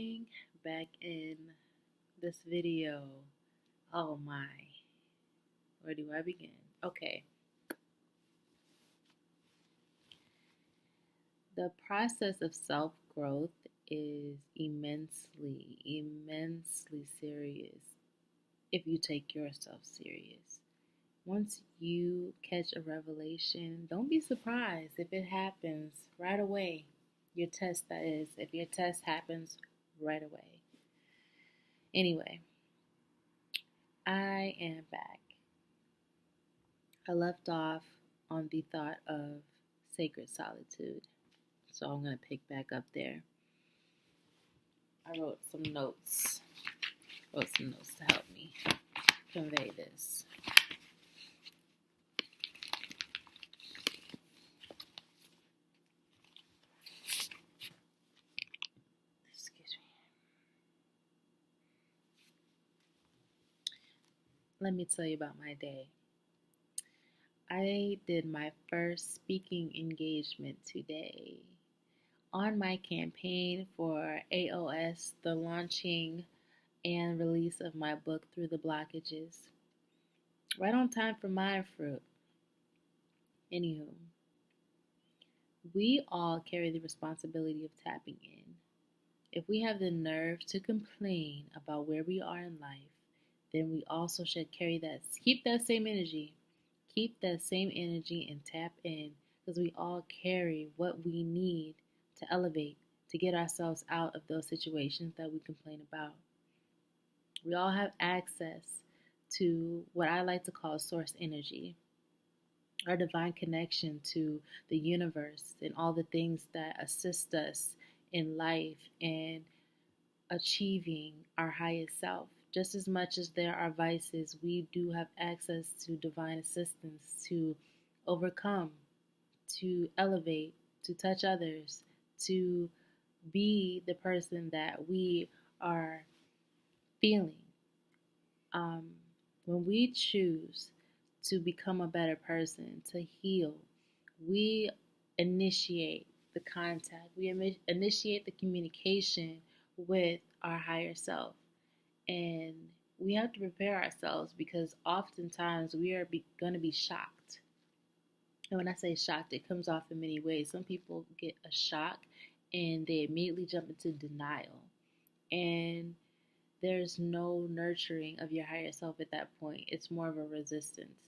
morning. Back in this video. Oh my. Where do I begin? Okay. The process of self growth is immensely serious if you take yourself serious. Once you catch a revelation, don't be surprised if it happens right away. Your test, that is, if your test happens right away. Anyway, I am back. I left off on the thought of sacred solitude, so I'm going to pick back up there. I wrote some notes to help me convey this. Excuse me. Let me tell you about my day. I did my first speaking engagement today on my campaign for AOS, the launching and release of my book, Through the Blockages. Right on time for my fruit. Anywho, we all carry the responsibility of tapping in. If we have the nerve to complain about where we are in life, then we also should keep that same energy and tap in, because we all carry what we need to elevate, to get ourselves out of those situations that we complain about. We all have access to what I like to call source energy, our divine connection to the universe and all the things that assist us in life and achieving our highest self. Just as much as there are vices, we do have access to divine assistance to overcome, to elevate, to touch others, to be the person that we are feeling. When we choose to become a better person, to heal, we initiate the contact, we initiate the communication with our higher self. And we have to prepare ourselves, because oftentimes we are going to be shocked. And when I say shocked, it comes off in many ways. Some people get a shock and they immediately jump into denial. And there's no nurturing of your higher self at that point. It's more of a resistance.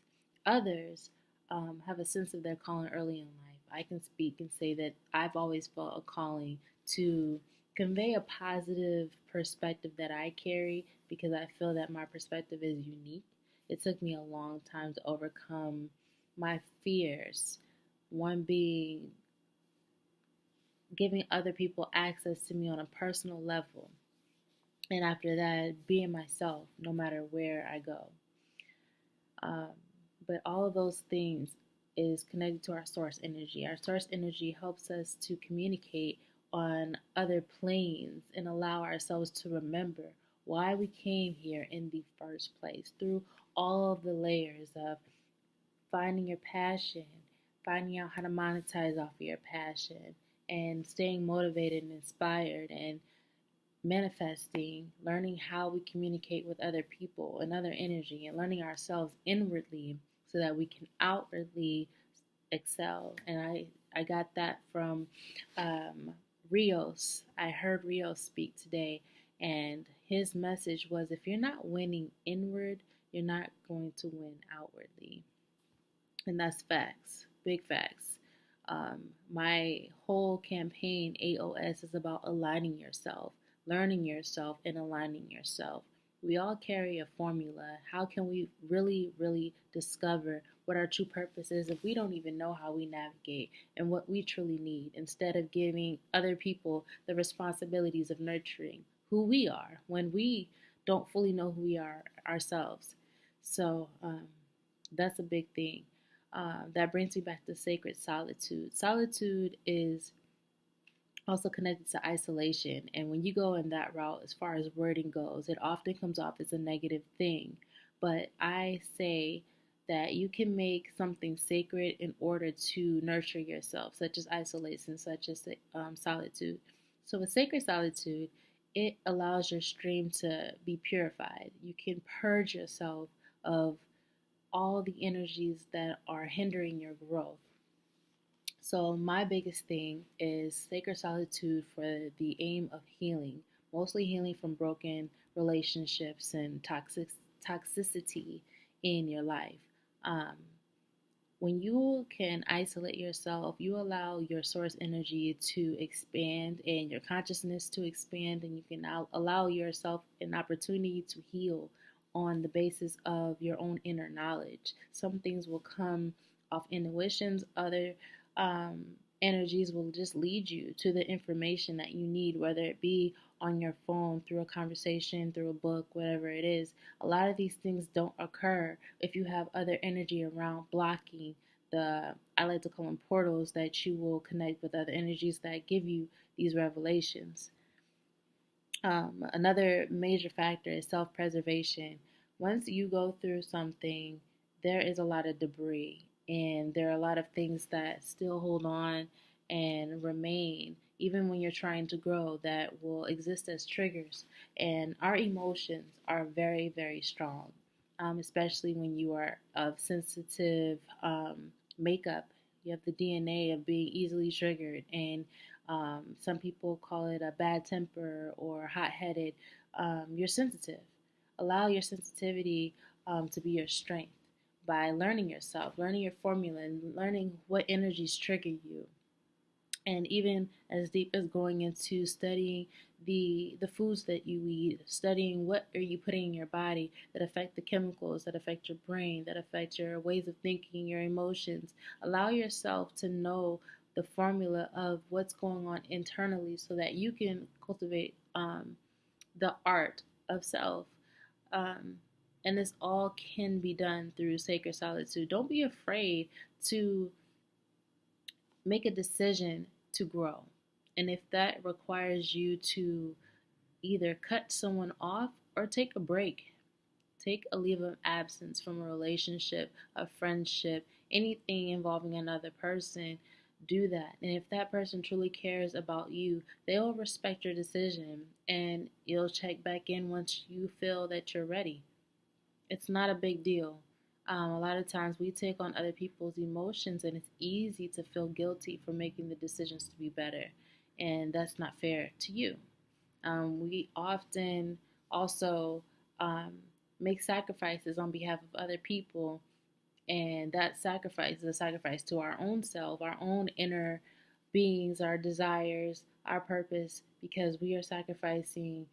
Others have a sense of their calling early in life. I can speak and say that I've always felt a calling to convey a positive perspective that I carry, because I feel that my perspective is unique. It took me a long time to overcome my fears. One being giving other people access to me on a personal level. And after that, being myself, no matter where I go. But all of those things is connected to our source energy. Our source energy helps us to communicate on other planes and allow ourselves to remember why we came here in the first place, through all of the layers of finding your passion, finding out how to monetize off of your passion, and staying motivated and inspired, and manifesting, learning how we communicate with other people and other energy, and learning ourselves inwardly so that we can outwardly excel. And I got that from Rios. I heard Rios speak today, and his message was, if you're not winning inward, you're not going to win outwardly. And that's facts, big facts. My whole campaign, AOS, is about aligning yourself, learning yourself, and aligning yourself. We all carry a formula. How can we really discover what our true purpose is if we don't even know how we navigate and what we truly need, instead of giving other people the responsibilities of nurturing who we are when we don't fully know who we are ourselves? So that's a big thing. That brings me back to sacred solitude. Solitude is also connected to isolation. And when you go in that route, as far as wording goes, it often comes off as a negative thing. But I say that you can make something sacred in order to nurture yourself, such as isolation, such as solitude. So with sacred solitude it allows your stream to be purified. You can purge yourself of all the energies that are hindering your growth. So, my biggest thing is sacred solitude for the aim of healing, mostly healing from broken relationships and toxicity in your life. Um, when you can isolate yourself, you allow your source energy to expand and your consciousness to expand, and you can now allow yourself an opportunity to heal on the basis of your own inner knowledge. Some things will come off intuitions, other um, energies will just lead you to the information that you need, whether it be on your phone, through a conversation, through a book, whatever it is. A lot of these things don't occur if you have other energy around blocking the, I like to call them portals, that you will connect with other energies that give you these revelations. Another major factor is self preservation. Once you go through something, there is a lot of debris, and there are a lot of things that still hold on and remain, even when you're trying to grow, that will exist as triggers. And our emotions are very, very strong, especially when you are of sensitive makeup. You have the DNA of being easily triggered, and some people call it a bad temper or hot headed. You're sensitive. Allow your sensitivity to be your strength by learning yourself, learning your formula, and learning what energies trigger you. And even as deep as going into studying the foods that you eat, studying what are you putting in your body that affect the chemicals, that affect your brain, that affect your ways of thinking, your emotions. Allow yourself to know the formula of what's going on internally so that you can cultivate the art of self. Um, and this all can be done through sacred solitude. Don't be afraid to make a decision to grow. And if that requires you to either cut someone off or take a break, take a leave of absence from a relationship, a friendship, anything involving another person, do that. And if that person truly cares about you, they'll respect your decision and you'll check back in once you feel that you're ready. It's not a big deal. A lot of times we take on other people's emotions, and it's easy to feel guilty for making the decisions to be better. And that's not fair to you. We often also um, make sacrifices on behalf of other people, and that sacrifice is a sacrifice to our own self, our own inner beings, our desires, our purpose, because we are sacrificing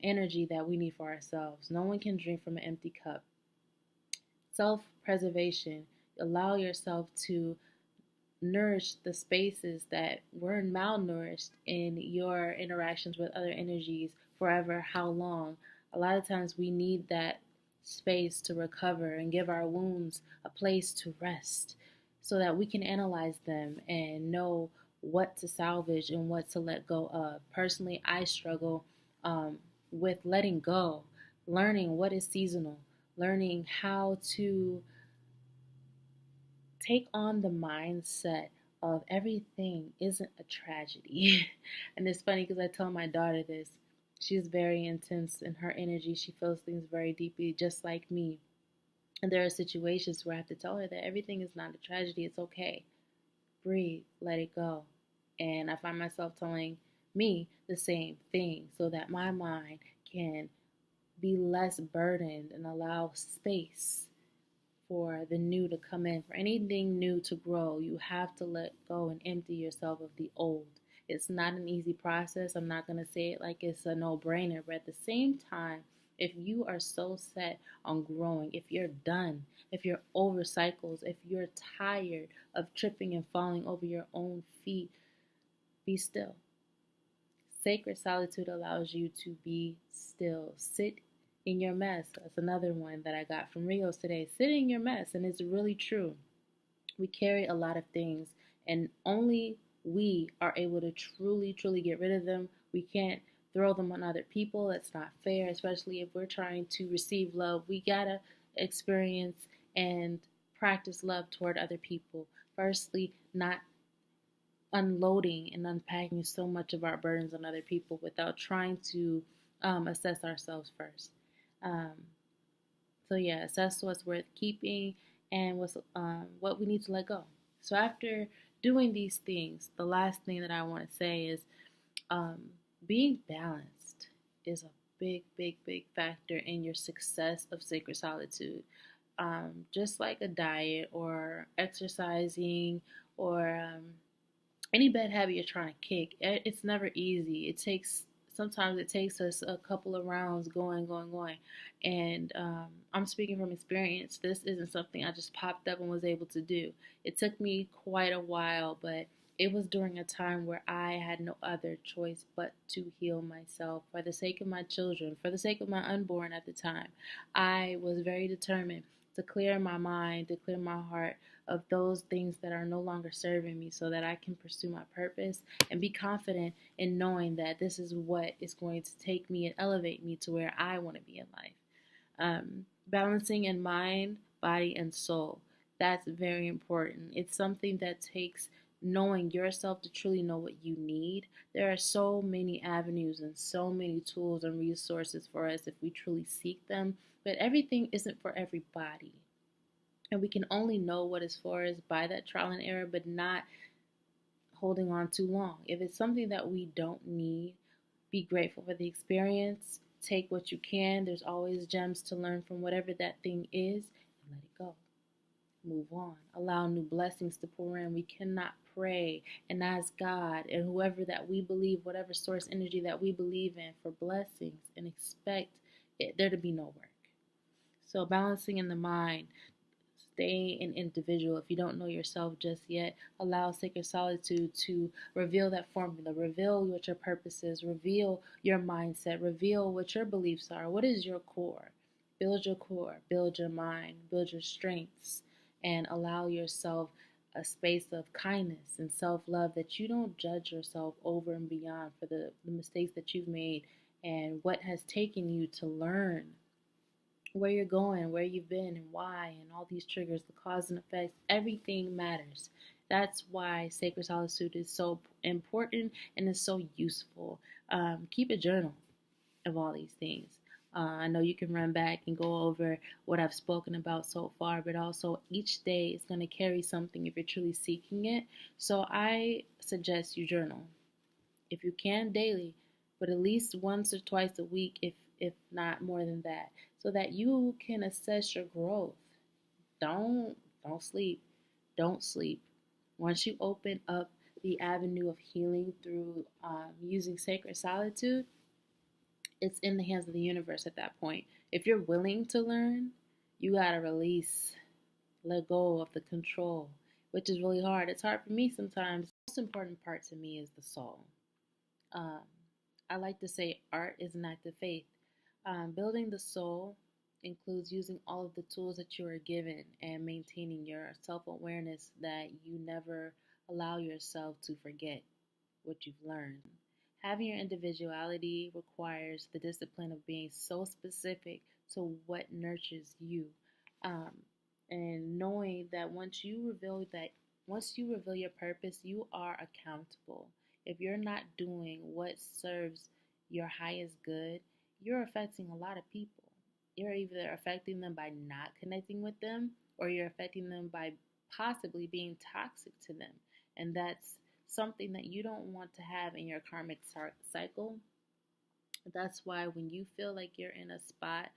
energy that we need for ourselves. No one can drink from an empty cup. Self preservation, allow yourself to nourish the spaces that were malnourished in your interactions with other energies forever. How long? A lot of times we need that space to recover and give our wounds a place to rest so that we can analyze them and know what to salvage and what to let go of. Personally, I struggle with letting go, learning what is seasonal, learning how to take on the mindset of everything isn't a tragedy. And it's funny because I tell my daughter this. She's very intense in her energy. She feels things very deeply, just like me. And there are situations where I have to tell her that everything is not a tragedy. It's okay. Breathe, let it go. And I find myself telling me the same thing so that my mind can be less burdened and allow space for the new to come in. For anything new to grow, you have to let go and empty yourself of the old. It's not an easy process. I'm not going to say it like it's a no brainer, but at the same time, if you are so set on growing, if you're done, if you're over cycles, if you're tired of tripping and falling over your own feet, be still. Sacred solitude allows you to be still. Sit in your mess. That's another one that I got from Rios today. Sit in your mess, and it's really true. We carry a lot of things, and only we are able to truly, truly get rid of them. We can't throw them on other people. That's not fair, especially if we're trying to receive love. We gotta experience and practice love toward other people. Firstly, not unloading and unpacking so much of our burdens on other people without trying to assess ourselves first. Um, so yeah, assess what's worth keeping and what we need to let go. So after doing these things, the last thing that I want to say is um, being balanced is a big, big, big factor in your success of sacred solitude. Just like a diet or exercising or any bad habit you're trying to kick, it's never easy. Sometimes it takes us a couple of rounds going. And I'm speaking from experience. This isn't something I just popped up and was able to do. It took me quite a while, but it was during a time where I had no other choice but to heal myself for the sake of my children, for the sake of my unborn at the time. I was very determined to clear my mind, to clear my heart of those things that are no longer serving me so that I can pursue my purpose and be confident in knowing that this is what is going to take me and elevate me to where I want to be in life. Balancing in mind, body, and soul. That's very important. It's something that takes knowing yourself to truly know what you need. There are so many avenues and so many tools and resources for us if we truly seek them, but everything isn't for everybody. And we can only know what is for us by that trial and error, but not holding on too long. If it's something that we don't need, be grateful for the experience. Take what you can. There's always gems to learn from whatever that thing is, and let it go. Move on. Allow new blessings to pour in. We cannot pray and ask God and whoever that we believe, whatever source energy that we believe in, for blessings and expect there to be no work. So balancing in the mind, stay an individual. If you don't know yourself just yet, allow sacred solitude to reveal that formula, reveal what your purpose is, reveal your mindset, reveal what your beliefs are. What is your core? Build your core, build your mind, build your strengths, and allow yourself a space of kindness and self love, that you don't judge yourself over and beyond for the mistakes that you've made and what has taken you to learn where you're going, where you've been, and why, and all these triggers, the cause and effects, everything matters. That's why sacred solitude is so important and is so useful. Keep a journal of all these things. I know you can run back and go over what I've spoken about so far, but also each day is going to carry something if you're truly seeking it. So I suggest you journal if you can daily, but at least once or twice a week, if not more than that, so that you can assess your growth. Don't sleep. Don't sleep. Once you open up the avenue of healing through using sacred solitude, it's in the hands of the universe at that point. If you're willing to learn, you gotta release, let go of the control, which is really hard. It's hard for me sometimes. The most important part to me is the soul. Um, I like to say art is an act of faith. Building the soul includes using all of the tools that you are given and maintaining your self awareness that you never allow yourself to forget what you've learned. Having your individuality requires the discipline of being so specific to what nurtures you. Um, and knowing that once you reveal your purpose, you are accountable. If you're not doing what serves your highest good, you're affecting a lot of people. You're either affecting them by not connecting with them, or you're affecting them by possibly being toxic to them. And that's something that you don't want to have in your karmic cycle. That's why when you feel like you're in a spot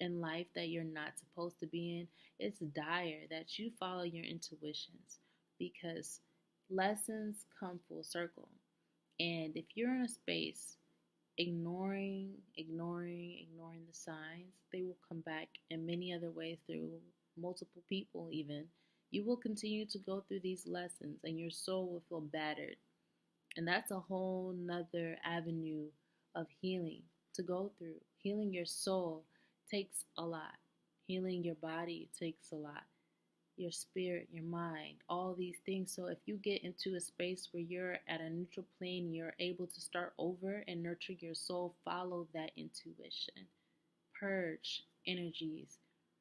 in life that you're not supposed to be in, it's dire that you follow your intuitions, because lessons come full circle. And if you're in a space ignoring the signs, they will come back in many other ways through multiple people, even. You will continue to go through these lessons and your soul will feel battered. And that's a whole nother avenue of healing to go through. Healing your soul takes a lot, healing your body takes a lot, your spirit, your mind, all these things. So if you get into a space where you're at a neutral plane, you're able to start over and nurture your soul, follow that intuition. Purge energies,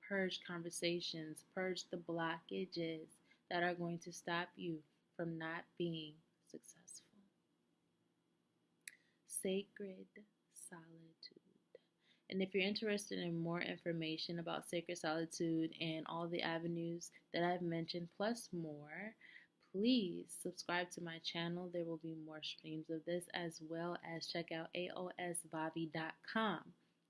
purge conversations, purge the blockages that are going to stop you from not being successful. Sacred solitude. And if you're interested in more information about sacred solitude and all the avenues that I've mentioned, plus more, please subscribe to my channel. There will be more streams of this, as well as check out aosvavi.com.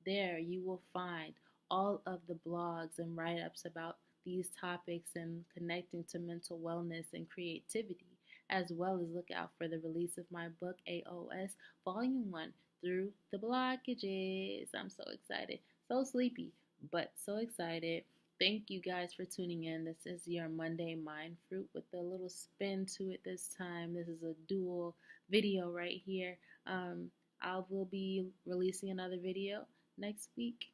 There you will find all of the blogs and write ups about these topics and connecting to mental wellness and creativity, as well as look out for the release of my book, AOS Volume 1 Through the Blockages. I'm so excited. So sleepy, but so excited. Thank you guys for tuning in. This is your Monday Mind Fruit with a little spin to it this time. This is a dual video right here. I will be releasing another video next week.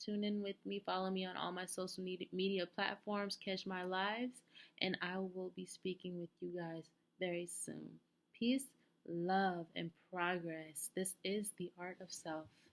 Tune in with me. Follow me on all my social media platforms. Catch my lives. And I will be speaking with you guys very soon. Peace, love, and progress. This is the art of self.